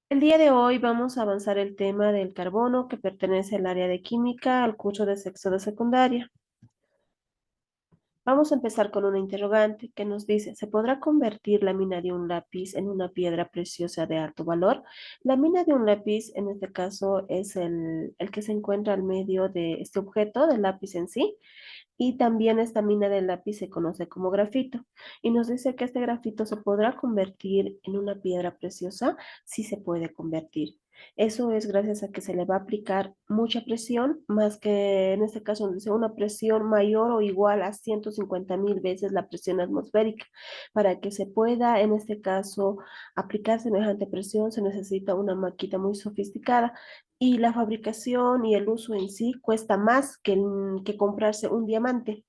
El día de hoy vamos a avanzar el tema del carbono que pertenece al área de química al curso de sexto de secundaria. Vamos a empezar con una interrogante que nos dice, ¿se podrá convertir la mina de un lápiz en una piedra preciosa de alto valor? La mina de un lápiz, en este caso, es el que se encuentra al medio de este objeto, del lápiz en sí, y también esta mina del lápiz se conoce como grafito. Y nos dice que este grafito se podrá convertir en una piedra preciosa. Sí se puede convertir. Eso es gracias a que se le va a aplicar mucha presión, más que en este caso dice una presión mayor o igual a 150.000 veces la presión atmosférica. Para que se pueda, en este caso, aplicar semejante presión, se necesita una maquita muy sofisticada y la fabricación y el uso en sí cuesta más que comprarse un diamante.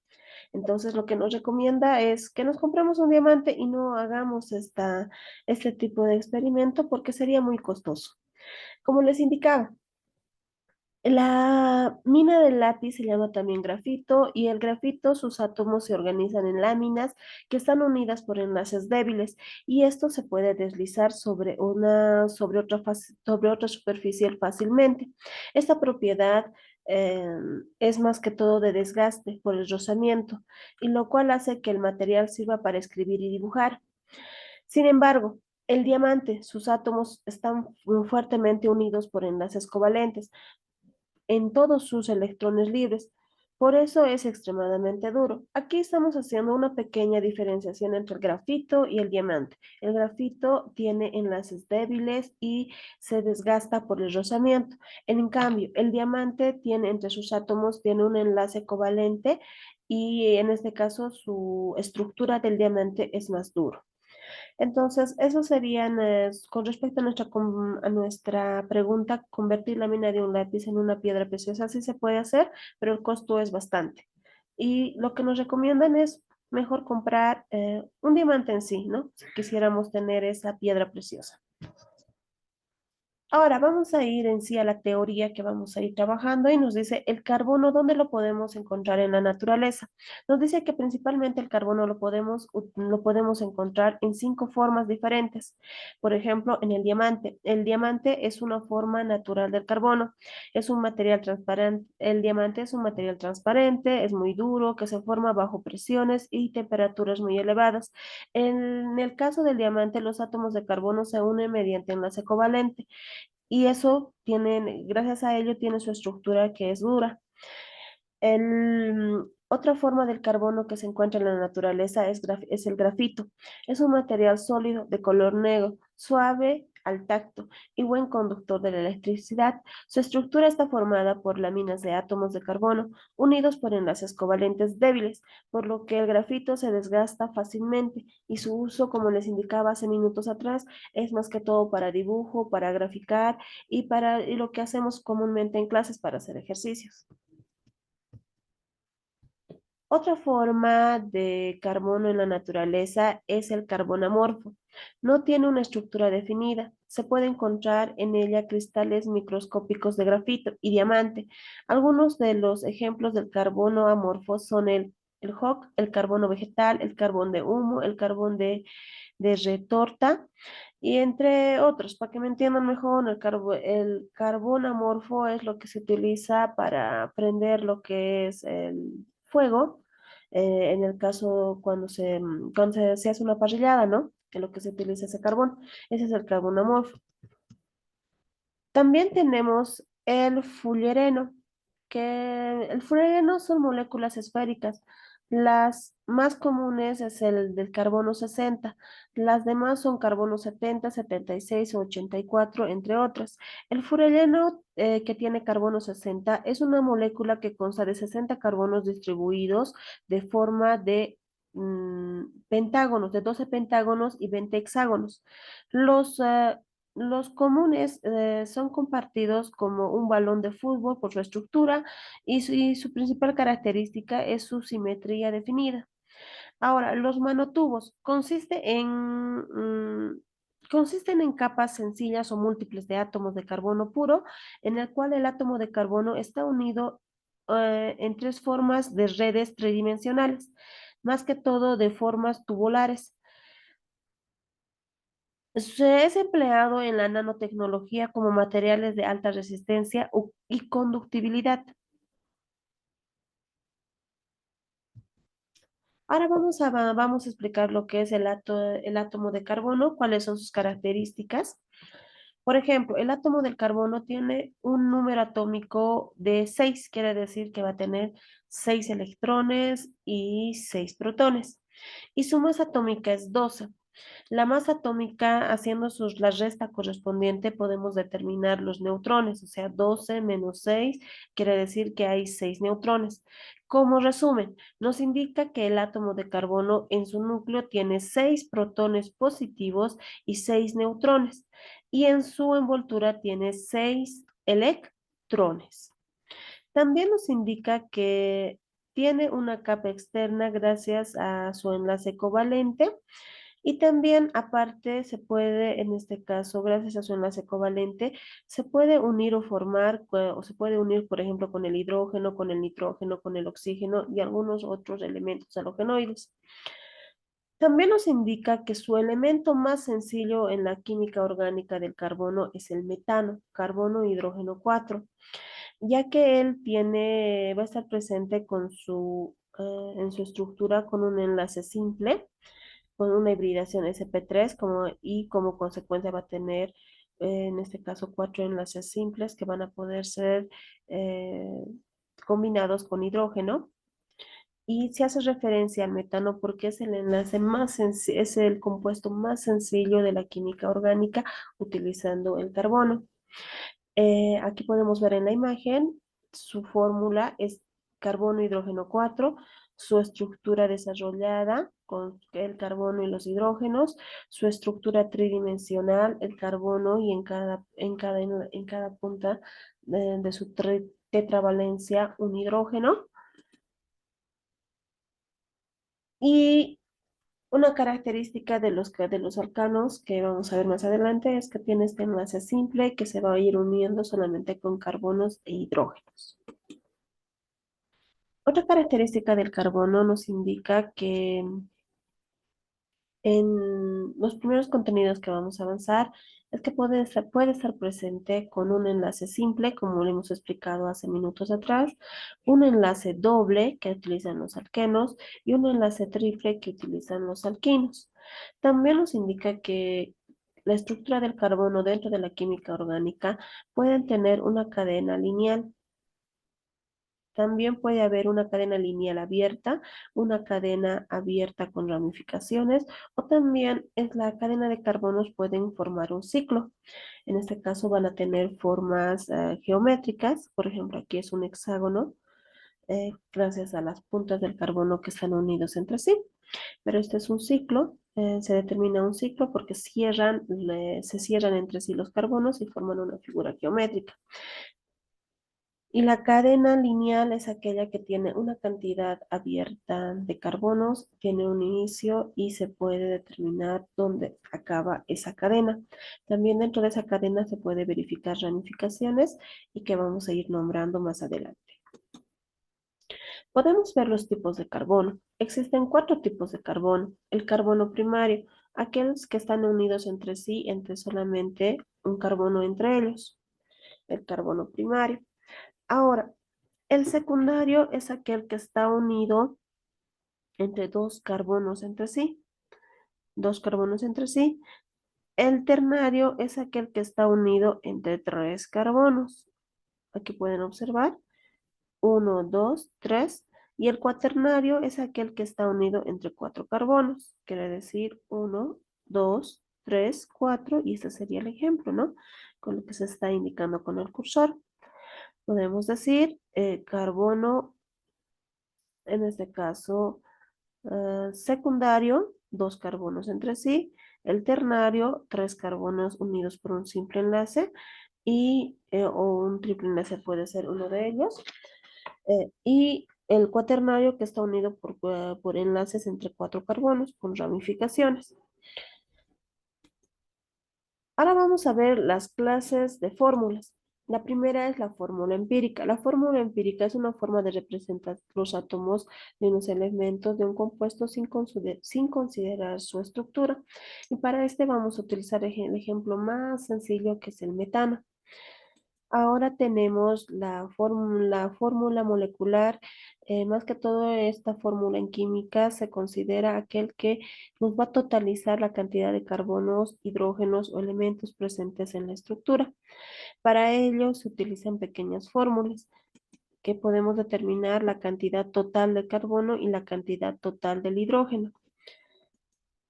Entonces, lo que nos recomienda es que nos compremos un diamante y no hagamos este tipo de experimento porque sería muy costoso. Como les indicaba, la mina del lápiz se llama también grafito y el grafito, sus átomos se organizan en láminas que están unidas por enlaces débiles y esto se puede deslizar sobre otra superficie fácilmente. Esta propiedad eh, es más que todo de desgaste por el rozamiento y lo cual hace que el material sirva para escribir y dibujar. Sin embargo, el diamante, sus átomos están fuertemente unidos por enlaces covalentes en todos sus electrones libres. Por eso es extremadamente duro. Aquí estamos haciendo una pequeña diferenciación entre el grafito y el diamante. El grafito tiene enlaces débiles y se desgasta por el rozamiento. En cambio, el diamante tiene entre sus átomos tiene un enlace covalente y en este caso su estructura del diamante es más duro. Entonces, eso serían, con respecto a a nuestra pregunta, convertir la mina de un lápiz en una piedra preciosa, sí se puede hacer, pero el costo es bastante. Y lo que nos recomiendan es mejor comprar un diamante en sí, ¿no? Si quisiéramos tener esa piedra preciosa. Ahora vamos a ir en sí a la teoría que vamos a ir trabajando y nos dice el carbono, ¿dónde lo podemos encontrar en la naturaleza? Nos dice que principalmente el carbono lo podemos encontrar en cinco formas diferentes. Por ejemplo, en el diamante. El diamante es una forma natural del carbono. Es un material transparente. El diamante es un material transparente, es muy duro, que se forma bajo presiones y temperaturas muy elevadas. En el caso del diamante, los átomos de carbono se unen mediante enlace covalente y eso gracias a ello tiene su estructura que es dura. Otra forma del carbono que se encuentra en la naturaleza es el grafito. Es un material sólido de color negro, suave al tacto y buen conductor de la electricidad. Su estructura está formada por láminas de átomos de carbono unidos por enlaces covalentes débiles, por lo que el grafito se desgasta fácilmente y su uso, como les indicaba hace minutos atrás, es más que todo para dibujo, para graficar y lo que hacemos comúnmente en clases para hacer ejercicios. Otra forma de carbono en la naturaleza es el carbón amorfo. No tiene una estructura definida. Se puede encontrar en ella cristales microscópicos de grafito y diamante. Algunos de los ejemplos del carbono amorfo son el HOC, el carbono vegetal, el carbón de humo, el carbón de retorta y entre otros. Para que me entiendan mejor, el carbón amorfo es lo que se utiliza para prender lo que es el fuego, en el caso se hace una parrillada, ¿no? Que lo que se utiliza es el carbón. Ese es el carbón amorfo. También tenemos el fullereno, que el fullereno son moléculas esféricas. Las más comunes es el del carbono 60, las demás son carbono 70, 76 o 84, entre otras. El fullereno que tiene carbono 60 es una molécula que consta de 60 carbonos distribuidos de forma de pentágonos, de 12 pentágonos y 20 hexágonos. Los los comunes son compartidos como un balón de fútbol por su estructura y su principal característica es su simetría definida. Ahora, los manotubos consisten en capas sencillas o múltiples de átomos de carbono puro, en el cual el átomo de carbono está unido en tres formas de redes tridimensionales, más que todo de formas tubulares. Se es empleado en la nanotecnología como materiales de alta resistencia y conductibilidad. Ahora vamos a explicar lo que es el átomo de carbono, cuáles son sus características. Por ejemplo, el átomo del carbono tiene un número atómico de 6, quiere decir que va a tener 6 electrones y 6 protones. Y su masa atómica es 12. La masa atómica, haciendo la resta correspondiente, podemos determinar los neutrones, o sea, 12 menos 6 quiere decir que hay 6 neutrones. Como resumen, nos indica que el átomo de carbono en su núcleo tiene 6 protones positivos y 6 neutrones, y en su envoltura tiene 6 electrones. También nos indica que tiene una capa externa gracias a su enlace covalente y también, aparte, se puede, en este caso, gracias a su enlace covalente, se puede unir o formar, o se puede unir, por ejemplo, con el hidrógeno, con el nitrógeno, con el oxígeno y algunos otros elementos halogenoides. También nos indica que su elemento más sencillo en la química orgánica del carbono es el metano, carbono hidrógeno 4, ya que él va a estar presente en su estructura con un enlace simple con una hibridación sp3 y como consecuencia va a tener, en este caso, 4 enlaces simples que van a poder ser eh, combinados con hidrógeno. Y se hace referencia al metano porque es el enlace más sencillo, es el compuesto más sencillo de la química orgánica utilizando el carbono. Aquí podemos ver en la imagen, su fórmula es carbono, hidrógeno 4, su estructura desarrollada con el carbono y los hidrógenos, su estructura tridimensional, el carbono y en cada punta de su tetravalencia un hidrógeno. Y una característica de los alcanos que vamos a ver más adelante es que tiene este enlace simple que se va a ir uniendo solamente con carbonos e hidrógenos. Otra característica del carbono nos indica que en los primeros contenidos que vamos a avanzar es que puede estar presente con un enlace simple, como lo hemos explicado hace minutos atrás, un enlace doble que utilizan los alquenos y un enlace triple que utilizan los alquinos. También nos indica que la estructura del carbono dentro de la química orgánica pueden tener una cadena lineal. También puede haber una cadena lineal abierta, una cadena abierta con ramificaciones, o también la cadena de carbonos pueden formar un ciclo. En este caso van a tener formas geométricas, por ejemplo, aquí es un hexágono, gracias a las puntas del carbono que están unidos entre sí. Pero este es un ciclo, se determina un ciclo porque se cierran entre sí los carbonos y forman una figura geométrica. Y la cadena lineal es aquella que tiene una cantidad abierta de carbonos, tiene un inicio y se puede determinar dónde acaba esa cadena. También dentro de esa cadena se puede verificar ramificaciones y que vamos a ir nombrando más adelante. Podemos ver los tipos de carbono. Existen 4 tipos de carbono. El carbono primario, aquellos que están unidos entre sí, entre solamente un carbono entre ellos. El carbono primario. Ahora, el secundario es aquel que está unido entre dos carbonos entre sí. Dos carbonos entre sí. El ternario es aquel que está unido entre 3 carbonos. Aquí pueden observar. Uno, 2, 3. Y el cuaternario es aquel que está unido entre 4 carbonos. Quiere decir 1, 2, 3, 4. Y este sería el ejemplo, ¿no? Con lo que se está indicando con el cursor. Podemos decir carbono, en este caso, secundario, 2 carbonos entre sí. El ternario, 3 carbonos unidos por un simple enlace. O un triple enlace puede ser uno de ellos. Y el cuaternario que está unido por enlaces entre 4 carbonos con ramificaciones. Ahora vamos a ver las clases de fórmulas. La primera es la fórmula empírica. La fórmula empírica es una forma de representar los átomos de unos elementos de un compuesto sin considerar su estructura. Y para este vamos a utilizar el ejemplo más sencillo que es el metano. Ahora tenemos la fórmula molecular. Más que todo, esta fórmula en química se considera aquel que nos va a totalizar la cantidad de carbonos, hidrógenos o elementos presentes en la estructura. Para ello se utilizan pequeñas fórmulas que podemos determinar la cantidad total de carbono y la cantidad total del hidrógeno.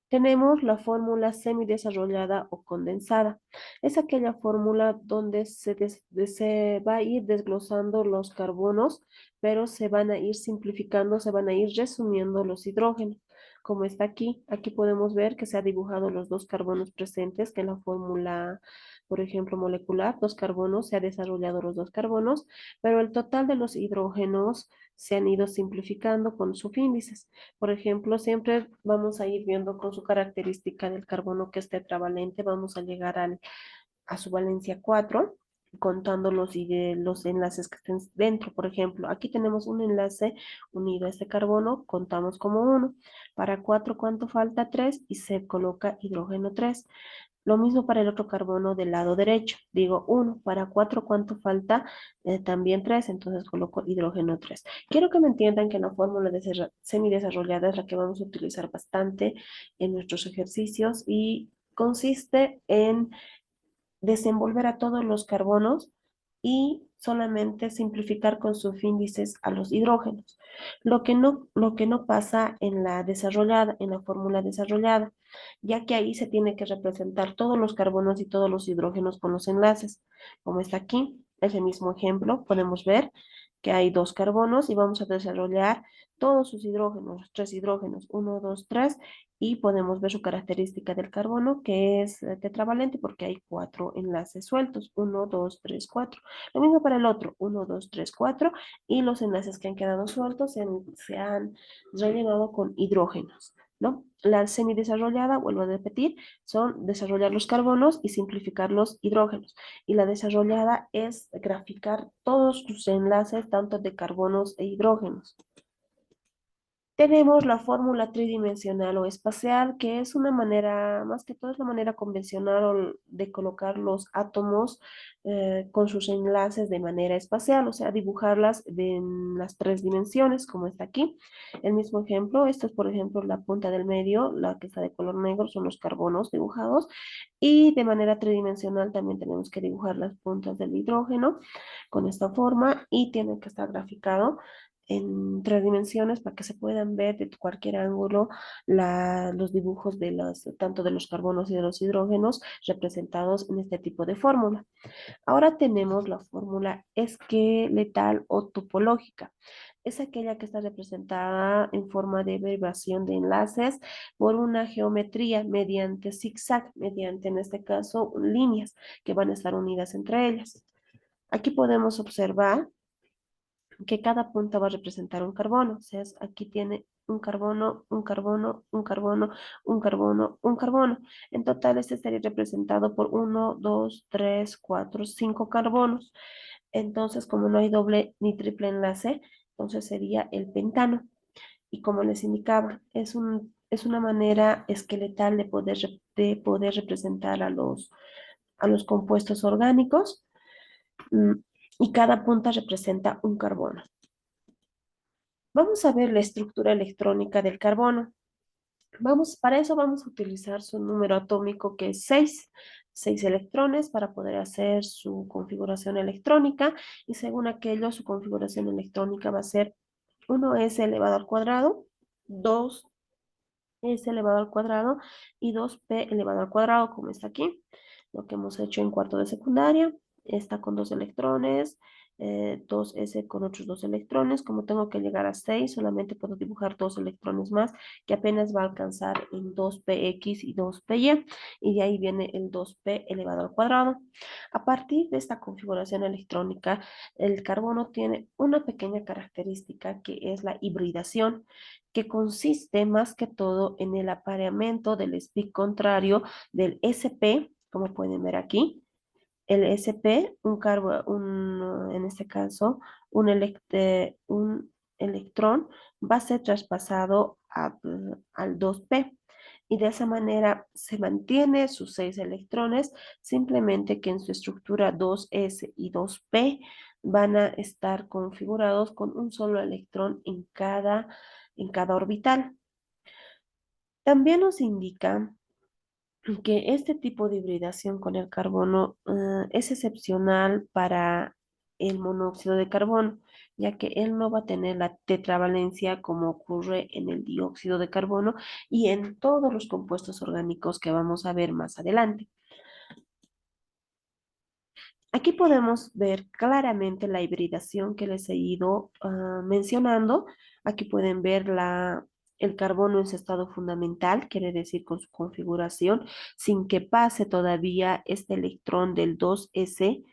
Tenemos la fórmula semidesarrollada o condensada. Es aquella fórmula donde se va a ir desglosando los carbonos, pero se van a ir simplificando, se van a ir resumiendo los hidrógenos. Como está aquí, aquí podemos ver que se ha dibujado los dos carbonos presentes, que en la fórmula, por ejemplo, molecular, dos carbonos, se ha desarrollado los dos carbonos, pero el total de los hidrógenos se han ido simplificando con subíndices. Por ejemplo, siempre vamos a ir viendo con su característica del carbono que es tetravalente, vamos a llegar a su valencia 4, contando los enlaces que estén dentro. Por ejemplo, aquí tenemos un enlace unido a este carbono, contamos como uno. Para 4, ¿cuánto falta? 3 y se coloca hidrógeno 3. Lo mismo para el otro carbono del lado derecho. Digo 1. Para 4, ¿cuánto falta? También 3. Entonces coloco hidrógeno 3. Quiero que me entiendan que la fórmula semidesarrollada es la que vamos a utilizar bastante en nuestros ejercicios y consiste en desenvolver a todos los carbonos y solamente simplificar con subíndices a los hidrógenos. Lo que no pasa en la desarrollada, en la fórmula desarrollada, ya que ahí se tiene que representar todos los carbonos y todos los hidrógenos con los enlaces. Como está aquí, ese mismo ejemplo, podemos ver que hay dos carbonos y vamos a desarrollar todos sus hidrógenos, tres hidrógenos, uno, dos, tres, y podemos ver su característica del carbono, que es tetravalente porque hay cuatro enlaces sueltos, uno, dos, tres, cuatro. Lo mismo para el otro, uno, dos, tres, cuatro, y los enlaces que han quedado sueltos se han rellenado con hidrógenos, ¿no? La semidesarrollada, vuelvo a repetir, son desarrollar los carbonos y simplificar los hidrógenos. Y la desarrollada es graficar todos sus enlaces, tanto de carbonos e hidrógenos. Tenemos la fórmula tridimensional o espacial, que es una manera, más que todo es la manera convencional de colocar los átomos con sus enlaces de manera espacial, o sea, dibujarlas en las tres dimensiones, como está aquí. El mismo ejemplo, esto es por ejemplo la punta del medio, la que está de color negro, son los carbonos dibujados, y de manera tridimensional también tenemos que dibujar las puntas del hidrógeno con esta forma y tiene que estar graficado en tres dimensiones para que se puedan ver de cualquier ángulo los dibujos tanto de los carbonos y de los hidrógenos representados en este tipo de fórmula. Ahora tenemos la fórmula esqueletal o topológica. Es aquella que está representada en forma de derivación de enlaces por una geometría mediante zigzag, mediante en este caso líneas que van a estar unidas entre ellas. Aquí podemos observar que cada punta va a representar un carbono. O sea, aquí tiene un carbono, un carbono, un carbono, un carbono, un carbono. En total, este estaría representado por uno, 2, 3, 4, 5 carbonos. Entonces, como no hay doble ni triple enlace, entonces sería el pentano. Y como les indicaba, es una manera esqueletal de poder representar a los compuestos orgánicos, mm, y cada punta representa un carbono. Vamos a ver la estructura electrónica del carbono. Para eso vamos a utilizar su número atómico que es 6, 6 electrones para poder hacer su configuración electrónica y según aquello su configuración electrónica va a ser 1s elevado al cuadrado, 2s elevado al cuadrado y 2p elevado al cuadrado como está aquí, lo que hemos hecho en cuarto de secundaria. Está con dos electrones, 2s con otros dos electrones. Como tengo que llegar a 6, solamente puedo dibujar dos electrones más, que apenas va a alcanzar en 2px y 2py, y de ahí viene el 2p elevado al cuadrado. A partir de esta configuración electrónica, el carbono tiene una pequeña característica que es la hibridación, que consiste más que todo en el apareamiento del spin contrario del sp, como pueden ver aquí, El sp, en este caso, un electrón va a ser traspasado al 2p y de esa manera se mantiene sus 6 electrones, simplemente que en su estructura 2s y 2p van a estar configurados con un solo electrón en cada orbital. También nos indica que este tipo de hibridación con el carbono es excepcional para el monóxido de carbono, ya que él no va a tener la tetravalencia como ocurre en el dióxido de carbono y en todos los compuestos orgánicos que vamos a ver más adelante. Aquí podemos ver claramente la hibridación que les he ido mencionando. Aquí pueden ver el carbono en su estado fundamental, quiere decir con su configuración, sin que pase todavía este electrón del 2s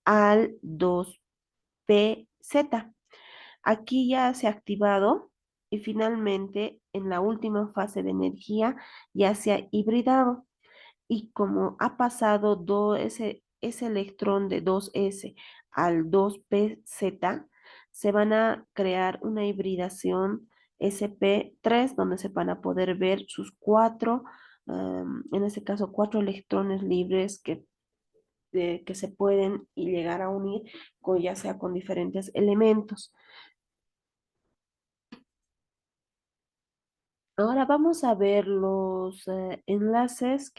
al 2pz. Aquí ya se ha activado y finalmente en la última fase de energía ya se ha hibridado y como ha pasado ese electrón de 2s al 2pz, se van a crear una hibridación sp3 donde se van a poder ver sus en este caso, 4 electrones libres que se pueden y llegar a unir ya sea con diferentes elementos. Ahora vamos a ver los enlaces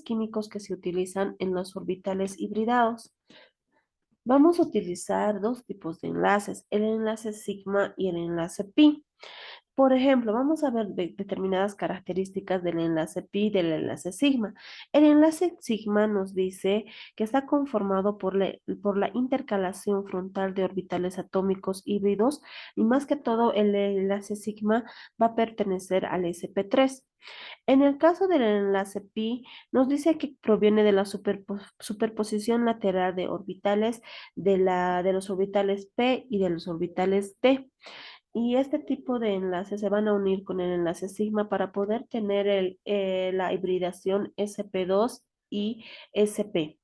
químicos que se utilizan en los orbitales hibridados. Vamos a utilizar dos tipos de enlaces, el enlace sigma y el enlace pi. Por ejemplo, vamos a ver determinadas características del enlace pi y del enlace sigma. El enlace sigma nos dice que está conformado por la intercalación frontal de orbitales atómicos híbridos y más que todo el enlace sigma va a pertenecer al sp3. En el caso del enlace pi, nos dice que proviene de la superposición lateral de orbitales de los orbitales p y de los orbitales d. Y este tipo de enlaces se van a unir con el enlace sigma para poder tener la hibridación sp2 y sp.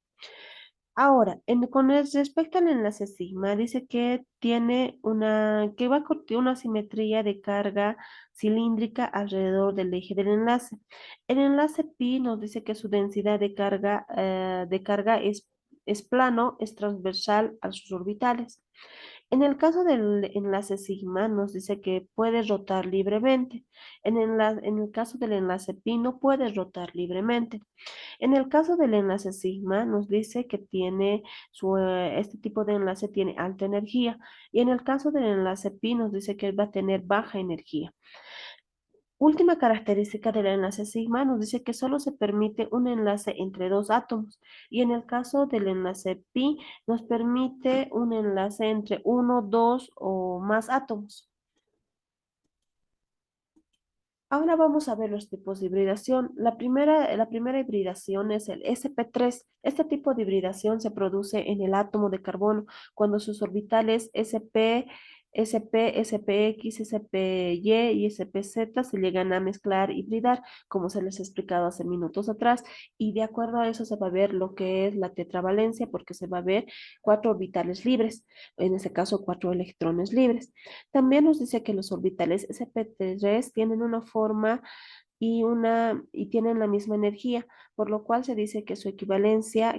Ahora, respecto al enlace sigma, dice que que va a contener una simetría de carga cilíndrica alrededor del eje del enlace. El enlace pi nos dice que su densidad de carga es plano, es transversal a sus orbitales. En el caso del enlace sigma, nos dice que puede rotar libremente. En el caso del enlace pi, no puede rotar libremente. En el caso del enlace sigma, nos dice que este tipo de enlace tiene alta energía. Y en el caso del enlace pi, nos dice que va a tener baja energía. Última característica del enlace sigma nos dice que solo se permite un enlace entre dos átomos y en el caso del enlace pi nos permite un enlace entre uno, dos o más átomos. Ahora vamos a ver los tipos de hibridación. La primera hibridación es el sp3. Este tipo de hibridación se produce en el átomo de carbono cuando sus orbitales spx, spy y spz se llegan a mezclar, hibridar, como se les ha explicado hace minutos atrás. Y de acuerdo a eso se va a ver lo que es la tetravalencia porque se va a ver 4 orbitales libres, en este caso 4 electrones libres. También nos dice que los orbitales sp3 tienen una forma y tienen la misma energía, por lo cual se dice que que su equivalencia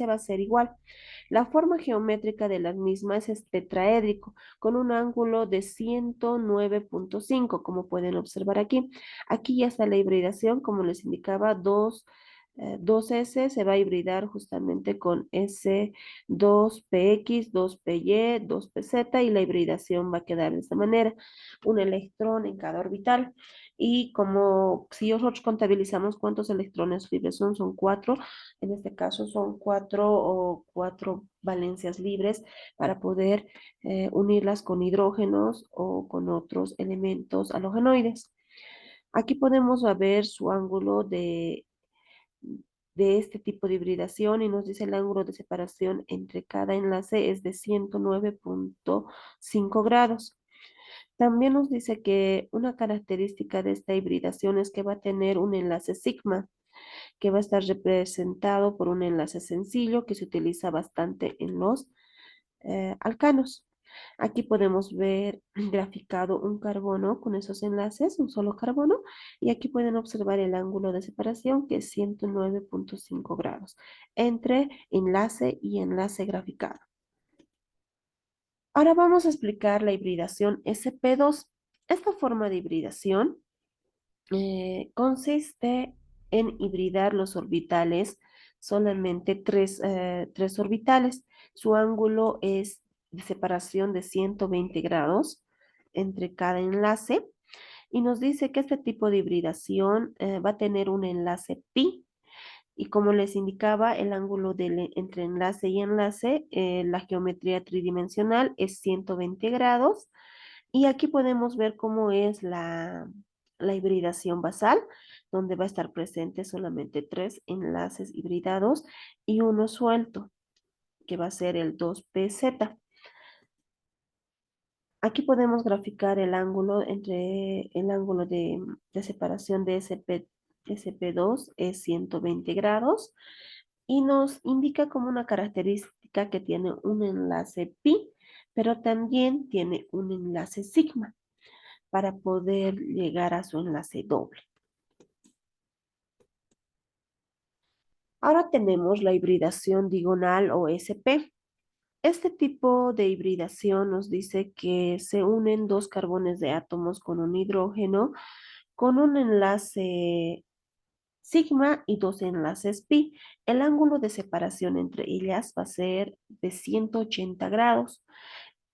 va a ser igual. La forma geométrica de las mismas es tetraédrico, con un ángulo de 109,5, como pueden observar aquí. Aquí ya está la hibridación, como les indicaba, 2S se va a hibridar justamente con S2PX, 2PY, 2PZ y la hibridación va a quedar de esta manera, un electrón en cada orbital. Y como si nosotros contabilizamos cuántos electrones libres son 4, en este caso son 4 valencias libres para poder unirlas con hidrógenos o con otros elementos halogenoides. Aquí podemos ver su ángulo de este tipo de hibridación y nos dice el ángulo de separación entre cada enlace es de 109,5 grados. También nos dice que una característica de esta hibridación es que va a tener un enlace sigma. que va a estar representado por un enlace sencillo que se utiliza bastante en los alcanos. Aquí podemos ver graficado un carbono con esos enlaces, un solo carbono, y aquí pueden observar el ángulo de separación que es 109,5 grados entre enlace y enlace graficado. Ahora vamos a explicar la hibridación sp2. Esta forma de hibridación consiste en hibridar los orbitales, solamente tres orbitales. Su ángulo es de separación de 120 grados entre cada enlace y nos dice que este tipo de hibridación va a tener un enlace pi. Y como les indicaba, el ángulo entre enlace y enlace, la geometría tridimensional es 120 grados. Y aquí podemos ver cómo es la hibridación basal, donde va a estar presente solamente tres enlaces hibridados y uno suelto, que va a ser el 2pz. Aquí podemos graficar el ángulo entre el ángulo de separación de SP2 es 120 grados y nos indica como una característica que tiene un enlace pi, pero también tiene un enlace sigma para poder llegar a su enlace doble. Ahora tenemos la hibridación diagonal o SP. Este tipo de hibridación nos dice que se unen dos carbones de átomos con un hidrógeno con un enlace sigma y dos enlaces pi. El ángulo de separación entre ellas va a ser de 180 grados.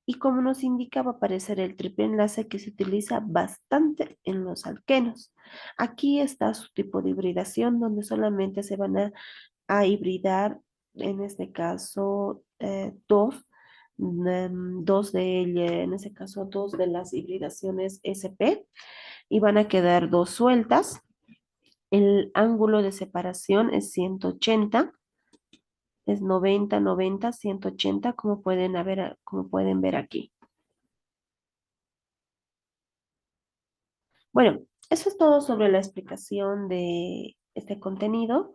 Y como nos indica, va a aparecer el triple enlace que se utiliza bastante en los alquenos. Aquí está su tipo de hibridación, donde solamente se van a hibridar, en este caso, dos de ellas, en este caso, dos de las hibridaciones SP, y van a quedar dos sueltas. El ángulo de separación es 180, es 90, 90, 180, como pueden ver aquí. Bueno, eso es todo sobre la explicación de este contenido.